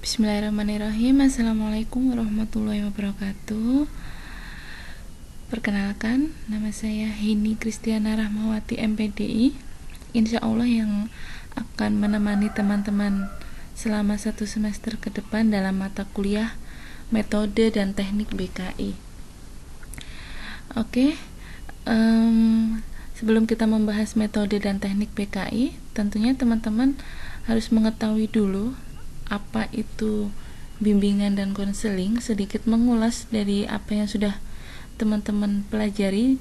Bismillahirrahmanirrahim. Assalamualaikum warahmatullahi wabarakatuh. Perkenalkan, nama saya Hini Kristiana Rahmawati MPDI. Insya Allah yang akan menemani teman-teman selama 1 semester ke depan dalam mata kuliah metode dan teknik BKI. Oke, sebelum kita membahas metode dan teknik BKI, tentunya teman-teman harus mengetahui dulu apa itu bimbingan dan konseling, sedikit mengulas dari apa yang sudah teman-teman pelajari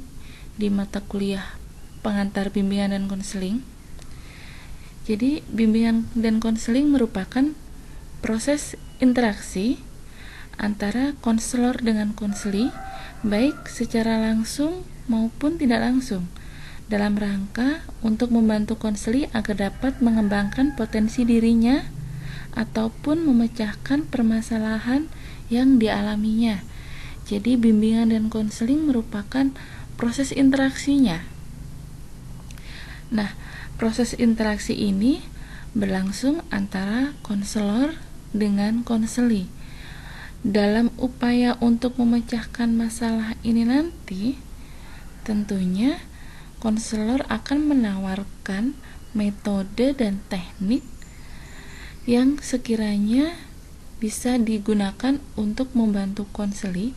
di mata kuliah pengantar bimbingan dan konseling. Jadi, bimbingan dan konseling merupakan proses interaksi antara konselor dengan konseli, baik secara langsung maupun tidak langsung, dalam rangka untuk membantu konseli agar dapat mengembangkan potensi dirinya ataupun memecahkan permasalahan yang dialaminya. Jadi bimbingan dan konseling merupakan proses interaksinya. Nah, proses interaksi ini berlangsung antara konselor dengan konseli. Dalam upaya untuk memecahkan masalah ini nanti, tentunya konselor akan menawarkan metode dan teknik yang sekiranya bisa digunakan untuk membantu konseli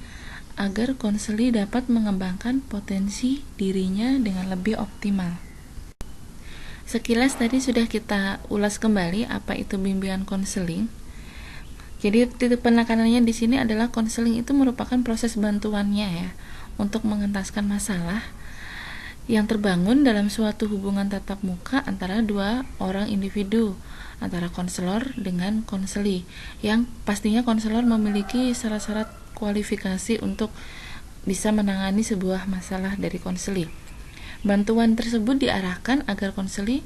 agar konseli dapat mengembangkan potensi dirinya dengan lebih optimal. Sekilas tadi sudah kita ulas kembali apa itu bimbingan konseling. Jadi titik penekanannya di sini adalah konseling itu merupakan proses bantuannya ya untuk mengentaskan masalah yang terbangun dalam suatu hubungan tatap muka antara dua orang individu, antara konselor dengan konseli, yang pastinya konselor memiliki syarat-syarat kualifikasi untuk bisa menangani sebuah masalah dari konseli. Bantuan tersebut diarahkan agar konseli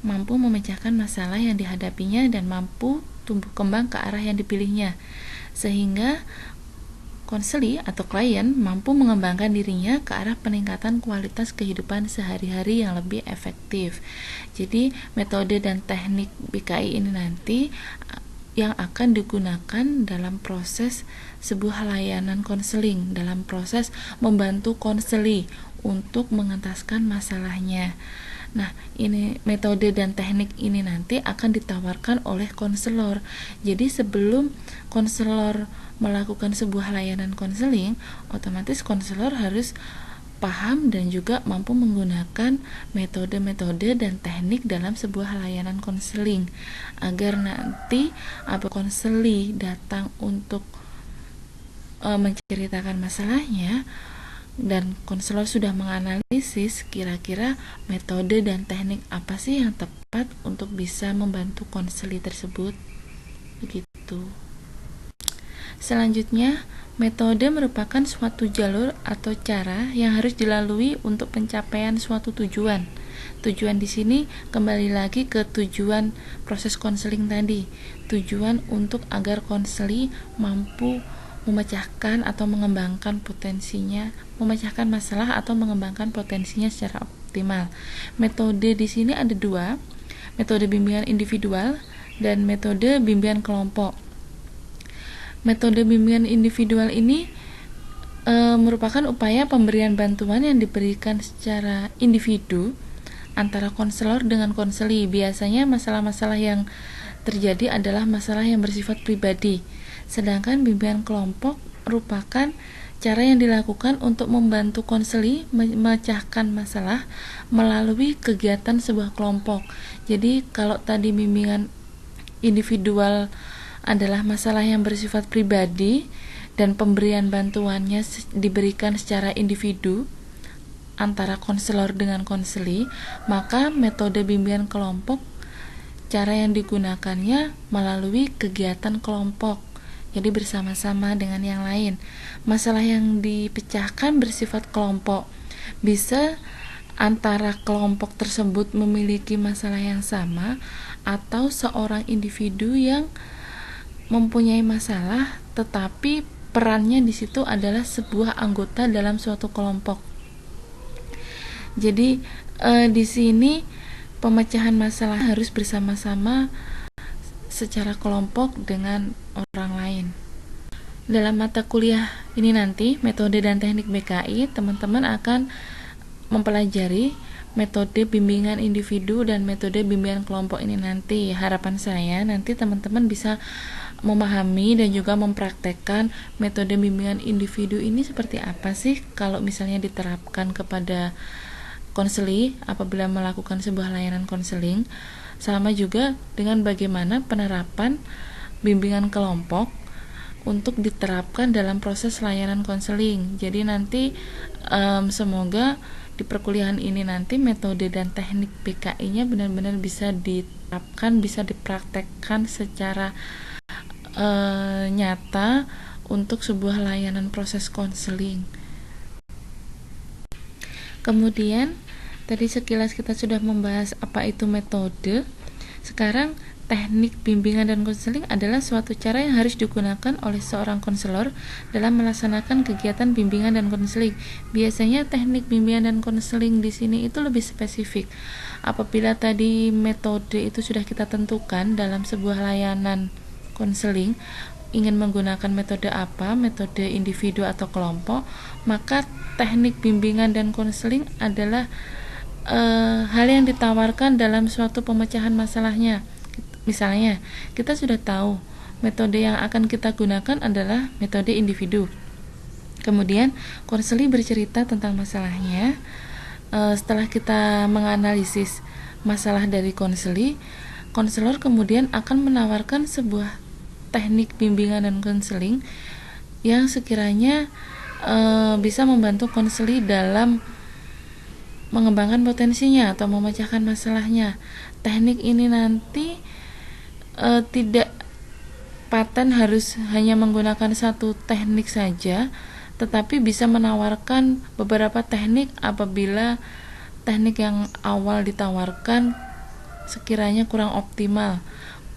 mampu memecahkan masalah yang dihadapinya dan mampu tumbuh kembang ke arah yang dipilihnya, sehingga konseli atau klien mampu mengembangkan dirinya ke arah peningkatan kualitas kehidupan sehari-hari yang lebih efektif. Jadi metode dan teknik BKI ini nanti yang akan digunakan dalam proses sebuah layanan konseling, dalam proses membantu konseli untuk mengentaskan masalahnya. Nah, ini metode dan teknik ini nanti akan ditawarkan oleh konselor. Jadi sebelum konselor melakukan sebuah layanan konseling, otomatis konselor harus paham dan juga mampu menggunakan metode-metode dan teknik dalam sebuah layanan konseling, agar nanti apabila konseli datang untuk menceritakan masalahnya dan konselor sudah menganalisis kira-kira metode dan teknik apa sih yang tepat untuk bisa membantu konseli tersebut, begitu. Selanjutnya, metode merupakan suatu jalur atau cara yang harus dilalui untuk pencapaian suatu tujuan. Tujuan di sini kembali lagi ke tujuan proses konseling tadi. Tujuan untuk agar konseli mampu memecahkan atau mengembangkan potensinya, memecahkan masalah atau mengembangkan potensinya secara optimal. Metode di sini ada dua, metode bimbingan individual dan metode bimbingan kelompok. Metode bimbingan individual ini merupakan upaya pemberian bantuan yang diberikan secara individu antara konselor dengan konseli. Biasanya masalah-masalah yang terjadi adalah masalah yang bersifat pribadi. Sedangkan bimbingan kelompok merupakan cara yang dilakukan untuk membantu konseli memecahkan masalah melalui kegiatan sebuah kelompok. Jadi kalau tadi bimbingan individual adalah masalah yang bersifat pribadi dan pemberian bantuannya diberikan secara individu antara konselor dengan konseli, maka metode bimbingan kelompok cara yang digunakannya melalui kegiatan kelompok. Jadi bersama-sama dengan yang lain. Masalah yang dipecahkan bersifat kelompok. Bisa antara kelompok tersebut memiliki masalah yang sama atau seorang individu yang mempunyai masalah tetapi perannya di situ adalah sebuah anggota dalam suatu kelompok. Jadi di sini pemecahan masalah harus bersama-sama secara kelompok dengan orang lain. Dalam mata kuliah ini nanti, metode dan teknik BKI, teman-teman akan mempelajari metode bimbingan individu dan metode bimbingan kelompok ini nanti. Harapan saya nanti teman-teman bisa memahami dan juga mempraktekkan metode bimbingan individu ini seperti apa sih kalau misalnya diterapkan kepada konseli apabila melakukan sebuah layanan konseling, sama juga dengan bagaimana penerapan bimbingan kelompok untuk diterapkan dalam proses layanan konseling. Jadi nanti semoga di perkuliahan ini nanti metode dan teknik BKI-nya benar-benar bisa diterapkan, bisa dipraktekkan secara nyata untuk sebuah layanan proses konseling. Kemudian tadi sekilas kita sudah membahas apa itu metode. Sekarang teknik bimbingan dan konseling adalah suatu cara yang harus digunakan oleh seorang konselor dalam melaksanakan kegiatan bimbingan dan konseling. Biasanya teknik bimbingan dan konseling di sini itu lebih spesifik. Apabila tadi metode itu sudah kita tentukan dalam sebuah layanan konseling, ingin menggunakan metode apa, metode individu atau kelompok, maka teknik bimbingan dan konseling adalah hal yang ditawarkan dalam suatu pemecahan masalahnya. Misalnya, kita sudah tahu metode yang akan kita gunakan adalah metode individu. Kemudian, konseli bercerita tentang masalahnya. Setelah kita menganalisis masalah dari konseli, konselor kemudian akan menawarkan sebuah teknik bimbingan dan konseling yang sekiranya bisa membantu konseli dalam mengembangkan potensinya atau memecahkan masalahnya. Teknik ini nanti tidak paten harus hanya menggunakan satu teknik saja, tetapi bisa menawarkan beberapa teknik apabila teknik yang awal ditawarkan sekiranya kurang optimal,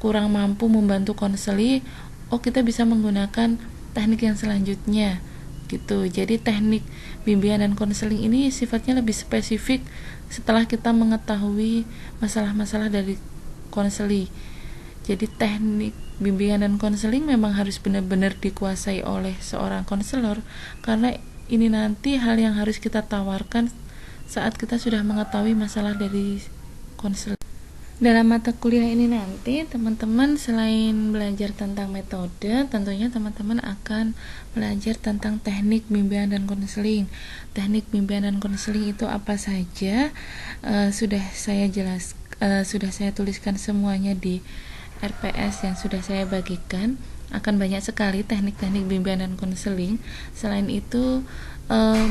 kurang mampu membantu konseli, kita bisa menggunakan teknik yang selanjutnya gitu. Jadi teknik bimbingan dan konseling ini sifatnya lebih spesifik setelah kita mengetahui masalah-masalah dari konseli. Jadi teknik bimbingan dan konseling memang harus benar-benar dikuasai oleh seorang konselor, karena ini nanti hal yang harus kita tawarkan saat kita sudah mengetahui masalah dari konseling. Dalam mata kuliah ini nanti teman-teman selain belajar tentang metode, tentunya teman-teman akan belajar tentang teknik bimbingan dan konseling. Teknik bimbingan dan konseling itu apa saja? Sudah saya tuliskan semuanya di RPS yang sudah saya bagikan. Akan banyak sekali teknik-teknik bimbingan dan konseling. Selain itu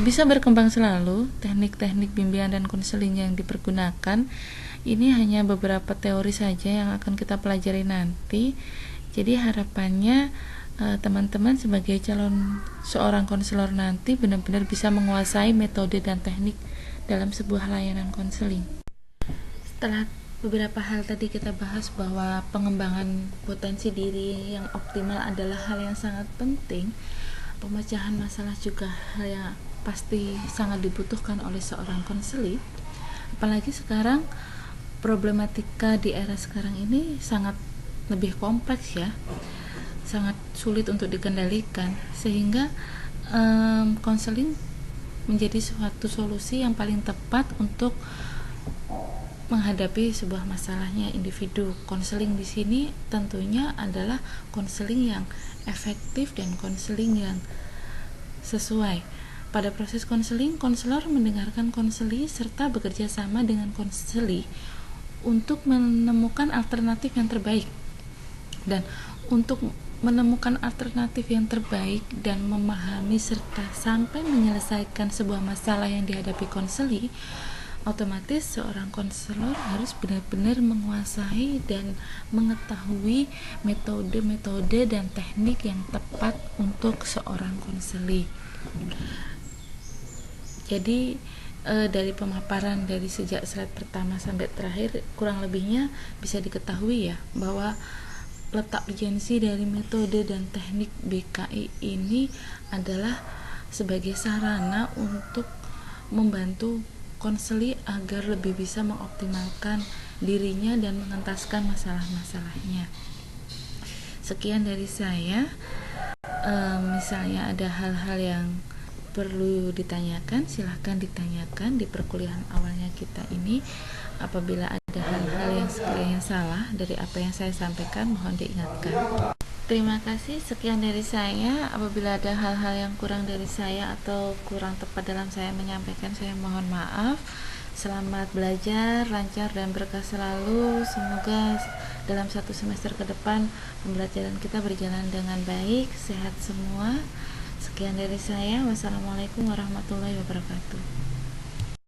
bisa berkembang selalu teknik-teknik bimbingan dan konseling yang dipergunakan. Ini hanya beberapa teori saja yang akan kita pelajari nanti. Jadi harapannya teman-teman sebagai seorang konselor nanti benar-benar bisa menguasai metode dan teknik dalam sebuah layanan konseling. Setelah beberapa hal tadi kita bahas bahwa pengembangan potensi diri yang optimal adalah hal yang sangat penting. Pemecahan masalah juga hal yang pasti sangat dibutuhkan oleh seorang konseli. Apalagi sekarang problematika di era sekarang ini sangat lebih kompleks ya, sangat sulit untuk dikendalikan, sehingga konseling menjadi suatu solusi yang paling tepat untuk menghadapi sebuah masalahnya individu. Konseling di sini tentunya adalah konseling yang efektif dan konseling yang sesuai. Pada proses konseling, konselor mendengarkan konseli serta bekerja sama dengan konseli untuk menemukan alternatif yang terbaik. Dan untuk menemukan alternatif yang terbaik dan memahami serta sampai menyelesaikan sebuah masalah yang dihadapi konseli, otomatis seorang konselor harus benar-benar menguasai dan mengetahui metode-metode dan teknik yang tepat untuk seorang konseli. Jadi dari pemaparan dari sejak slide pertama sampai terakhir kurang lebihnya bisa diketahui ya bahwa letak urgensi dari metode dan teknik BKI ini adalah sebagai sarana untuk membantu konseli agar lebih bisa mengoptimalkan dirinya dan mengentaskan masalah-masalahnya. Sekian dari saya. Misalnya ada hal-hal yang perlu ditanyakan, silahkan ditanyakan di perkuliahan awalnya kita ini. Apabila ada hal-hal yang sekiranya salah dari apa yang saya sampaikan, mohon diingatkan. Terima kasih, sekian dari saya. Apabila ada hal-hal yang kurang dari saya atau kurang tepat dalam saya menyampaikan, saya mohon maaf. Selamat belajar, lancar dan berkah selalu. Semoga dalam 1 semester ke depan pembelajaran kita berjalan dengan baik, sehat semua. Sekian dari saya. Wassalamualaikum warahmatullahi wabarakatuh.